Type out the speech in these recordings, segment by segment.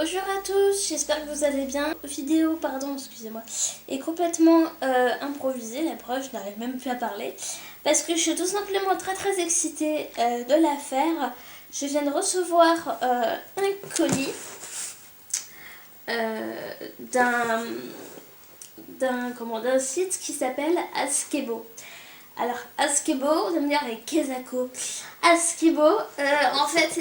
Bonjour à tous, j'espère que vous allez bien. Vidéo, pardon, excusez-moi, est complètement improvisée. La preuve, je n'arrive même plus à parler parce que je suis tout simplement très excitée de la faire. Je viens de recevoir un colis d'un site qui s'appelle Askebo. Alors Askebo, vous allez me dire avec Kezako. Askebo, en fait,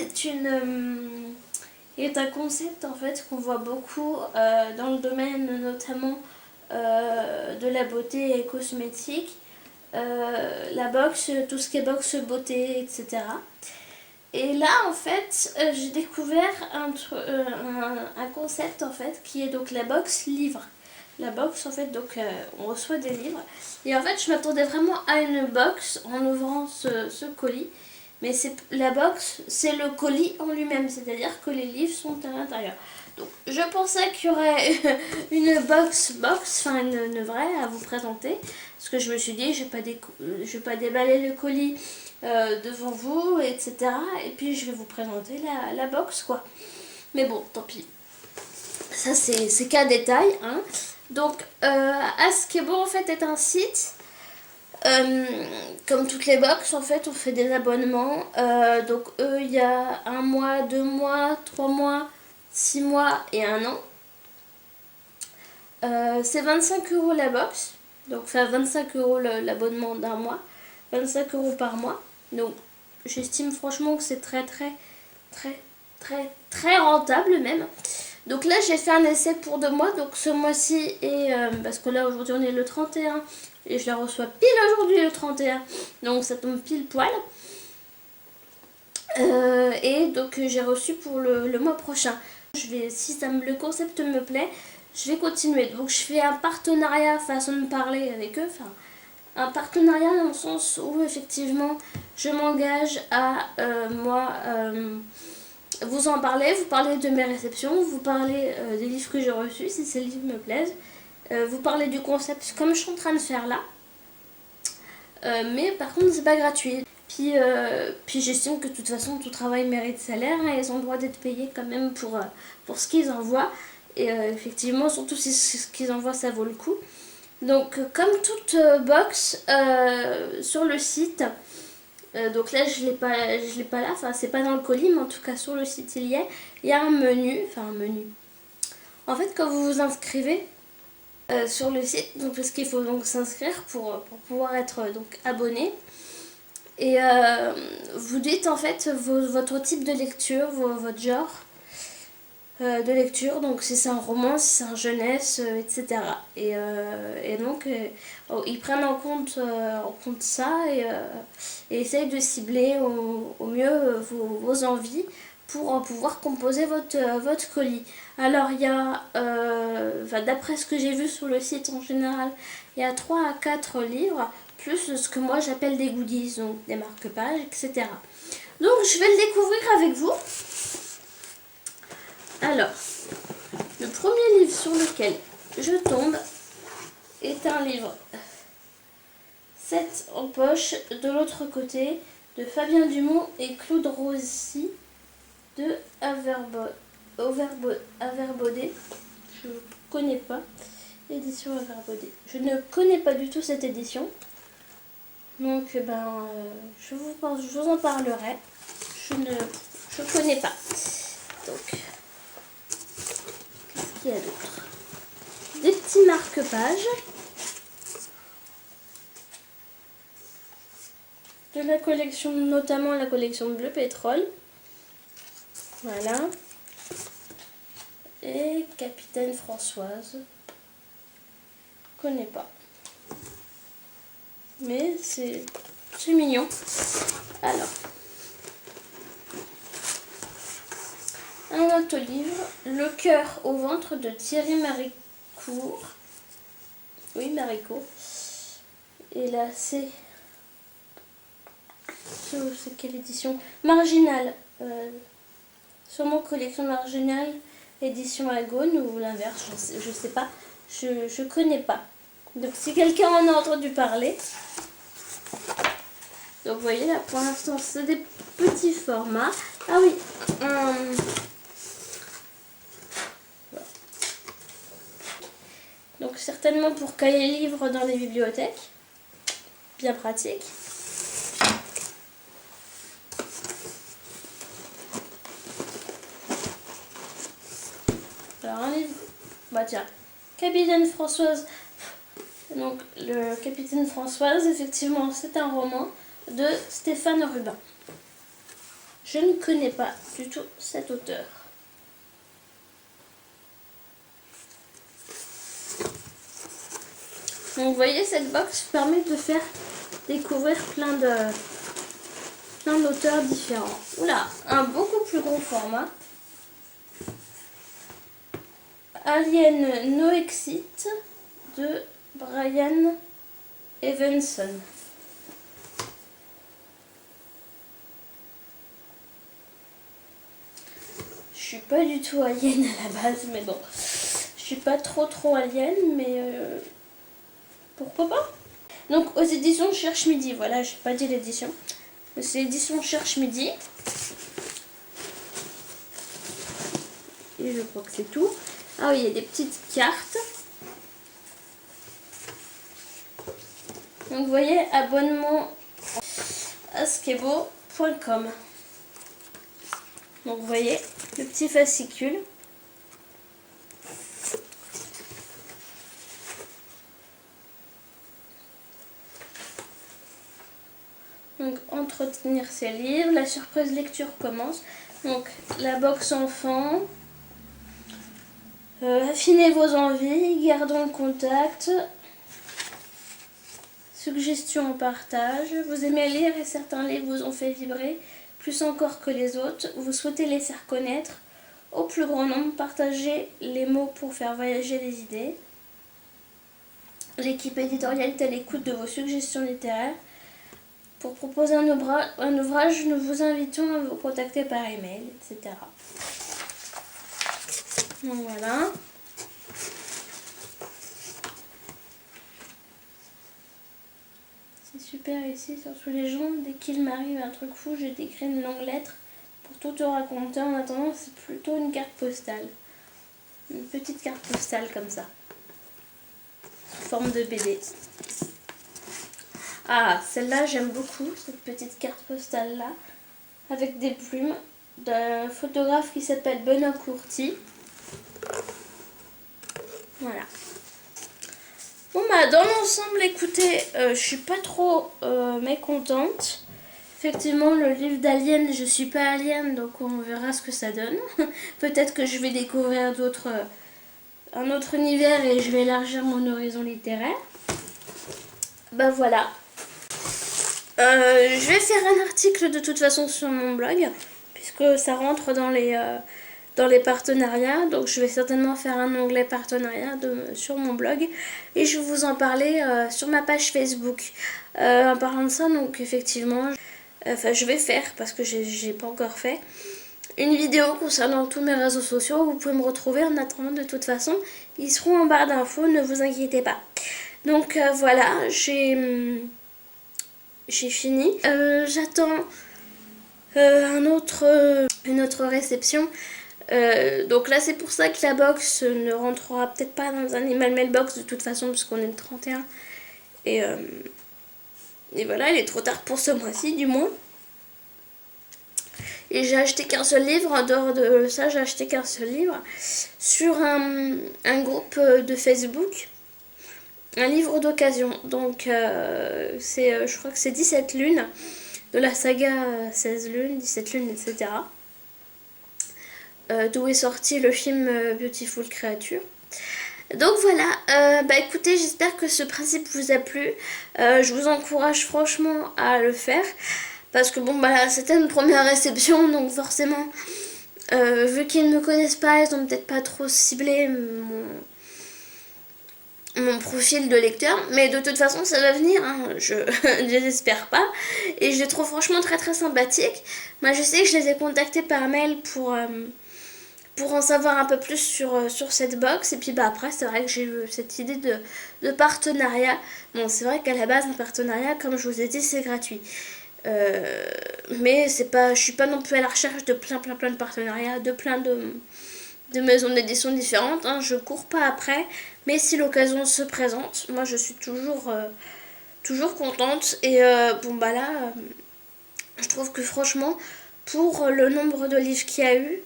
est un concept en fait qu'on voit beaucoup dans le domaine notamment de la beauté et cosmétique, la boxe, tout ce qui est boxe beauté, etc. Et là en fait j'ai découvert un concept en fait qui est donc la box livre. La box en fait donc on reçoit des livres et en fait je m'attendais vraiment à une box en ouvrant ce colis, mais la box c'est le colis en lui-même, c'est-à-dire que les livres sont à l'intérieur. Donc je pensais qu'il y aurait une box, enfin une vraie à vous présenter, parce que je me suis dit je vais pas déballer le colis devant vous, etc. Et puis je vais vous présenter la box quoi. Mais bon, tant pis. Ça c'est qu'un détail, hein. Donc Askebo en fait est un site. Comme toutes les box, en fait, on fait des abonnements. Donc eux, il y a 1 mois, 2 mois, 3 mois, 6 mois et 1 an. C'est 25 € la box. Donc enfin 25 € l'abonnement d'un mois. 25 € par mois. Donc j'estime franchement que c'est très rentable même. Donc là j'ai fait un essai pour 2 mois. Donc ce mois-ci, et parce que là aujourd'hui on est le 31 et je la reçois pile aujourd'hui le 31, donc ça tombe pile poil. Et donc j'ai reçu pour le mois prochain. Si le concept me plaît, je vais continuer. Donc je fais un partenariat, façon de parler avec eux, enfin un partenariat dans le sens où effectivement je m'engage à vous en parler, vous parlez de mes réceptions, vous parlez des livres que j'ai reçus si ces livres me plaisent, vous parlez du concept comme je suis en train de faire là, mais par contre c'est pas gratuit. Puis j'estime que de toute façon tout travail mérite salaire, hein, ils ont le droit d'être payés quand même pour ce qu'ils envoient, et effectivement surtout si ce qu'ils envoient ça vaut le coup. Donc comme toute box sur le site, donc là je l'ai pas là, enfin c'est pas dans le colis, mais en tout cas sur le site il y a un menu, en fait quand vous vous inscrivez sur le site, donc parce qu'il faut donc s'inscrire pour pouvoir être donc abonné, et vous dites en fait votre type de lecture, votre genre de lecture, donc si c'est un roman, si c'est un jeunesse, etc. Et donc ils prennent en compte ça, et essayent de cibler au mieux vos envies pour pouvoir composer votre colis. Alors il y a, d'après ce que j'ai vu sur le site en général, il y a 3 à 4 livres, plus ce que moi j'appelle des goodies, donc des marque-pages, etc. Donc je vais le découvrir avec vous. Alors, le premier livre sur lequel je tombe est un livre 7 en poche de l'autre côté de Fabien Dumont et Claude Rossi de Averbaudé. Je ne connais pas. Édition Averbaudé. Je ne connais pas du tout cette édition. Donc je vous en parlerai. Je ne connais pas. Donc il y a d'autres. Des petits marque-pages. De la collection, notamment la collection Bleu Pétrole. Voilà. Et Capitaine Françoise. Je connais pas. Mais c'est mignon. Alors. Un autre livre, Le cœur au ventre de Thierry Maricourt. Oui, Maricourt. Et là, c'est quelle édition? Marginal. Sûrement collection Marginal, édition Agone ou l'inverse, je sais pas. Je connais pas. Donc si quelqu'un en a entendu parler. Donc vous voyez là, pour l'instant, c'est des petits formats. Ah oui, Donc certainement pour cahier livres dans les bibliothèques. Bien pratique. Alors un livre, bah tiens, Capitaine Françoise. Donc le Capitaine Françoise, effectivement, c'est un roman de Stéphane Rubin. Je ne connais pas du tout cet auteur. Donc vous voyez, cette box permet de faire découvrir plein d'auteurs différents. Oula, un beaucoup plus gros format. Alien No Exit de Brian Evenson. Je suis pas du tout alien à la base, mais bon, je suis pas trop alien, mais pourquoi pas. Donc aux éditions Cherche Midi, voilà, j'ai pas dit l'édition, mais c'est l'édition Cherche Midi. Et je crois que c'est tout. Ah oui, il y a des petites cartes. Donc vous voyez, abonnement askebo.com. Donc vous voyez le petit fascicule. Donc entretenir ses livres, la surprise lecture commence. Donc la box enfant, affinez vos envies, gardons le contact, suggestions en partage, vous aimez lire et certains livres vous ont fait vibrer, plus encore que les autres, vous souhaitez les faire connaître au plus grand nombre, partagez les mots pour faire voyager les idées. L'équipe éditoriale est à l'écoute de vos suggestions littéraires. Pour proposer un ouvrage, nous vous invitons à vous contacter par email, etc. Donc voilà. C'est super ici, surtout les gens, dès qu'il m'arrive un truc fou, j'ai écrit une longue lettre pour tout te raconter. En attendant, c'est plutôt une carte postale. Une petite carte postale comme ça. Sous forme de BD. Ah, celle-là, j'aime beaucoup, cette petite carte postale-là, avec des plumes d'un photographe qui s'appelle Benoît Courty. Voilà. Bon, bah, dans l'ensemble, écoutez, je suis pas trop mécontente. Effectivement, le livre d'Alien, je suis pas alien, donc on verra ce que ça donne. Peut-être que je vais découvrir un autre univers et je vais élargir mon horizon littéraire. Bah voilà. Je vais faire un article de toute façon sur mon blog, puisque ça rentre dans les partenariats. Donc je vais certainement faire un onglet partenariat sur mon blog. Et je vais vous en parler sur ma page Facebook. En parlant de ça, donc effectivement, je vais faire, parce que j'ai pas encore fait, une vidéo concernant tous mes réseaux sociaux. Vous pouvez me retrouver en attendant, de toute façon. Ils seront en barre d'infos, ne vous inquiétez pas. Donc voilà, j'ai fini. J'attends une autre réception. Donc là, c'est pour ça que la box ne rentrera peut-être pas dans un email mailbox de toute façon, puisqu'on est le 31. Et voilà, il est trop tard pour ce mois-ci, du moins. Et j'ai acheté qu'un seul livre. En dehors de ça, j'ai acheté qu'un seul livre sur un groupe de Facebook. Un livre d'occasion. Donc, je crois que c'est 17 lunes de la saga 16 lunes, 17 lunes, etc. D'où est sorti le film Beautiful Creature. Donc voilà, bah écoutez, j'espère que ce principe vous a plu. Je vous encourage franchement à le faire. Parce que bon, bah c'était une première réception, donc forcément, vu qu'ils ne me connaissent pas, ils n'ont peut-être pas trop ciblé mon profil de lecteur, mais de toute façon ça va venir, hein. Je désespère pas, et je les trouve franchement très très sympathiques. Moi je sais que je les ai contactés par mail pour en savoir un peu plus sur cette box, et puis bah après c'est vrai que j'ai eu cette idée de partenariat. Bon, c'est vrai qu'à la base un partenariat, comme je vous ai dit, c'est gratuit, mais c'est pas, je suis pas non plus à la recherche de plein de partenariats, de plein de maisons d'édition différentes, hein. Je cours pas après. Mais si l'occasion se présente, moi je suis toujours contente. Et bon bah là, je trouve que franchement, pour le nombre de livres qu'il y a eu,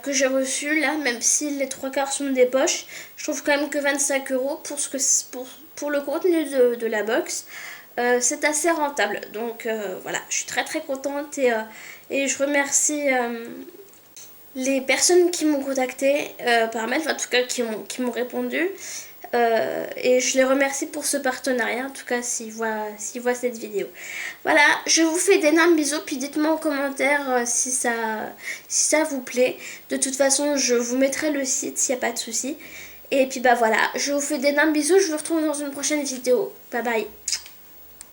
que j'ai reçu là, même si les trois quarts sont des poches, je trouve quand même que 25 € pour le contenu de la box, c'est assez rentable. Donc voilà, je suis très contente et je remercie les personnes qui m'ont contacté par mail, enfin, en tout cas qui m'ont répondu. Et je les remercie pour ce partenariat, en tout cas s'ils voient cette vidéo. Voilà, je vous fais d'énormes bisous, puis dites-moi en commentaire si ça vous plaît. De toute façon, je vous mettrai le site s'il n'y a pas de souci. Et puis bah voilà, je vous fais d'énormes bisous, je vous retrouve dans une prochaine vidéo. Bye bye.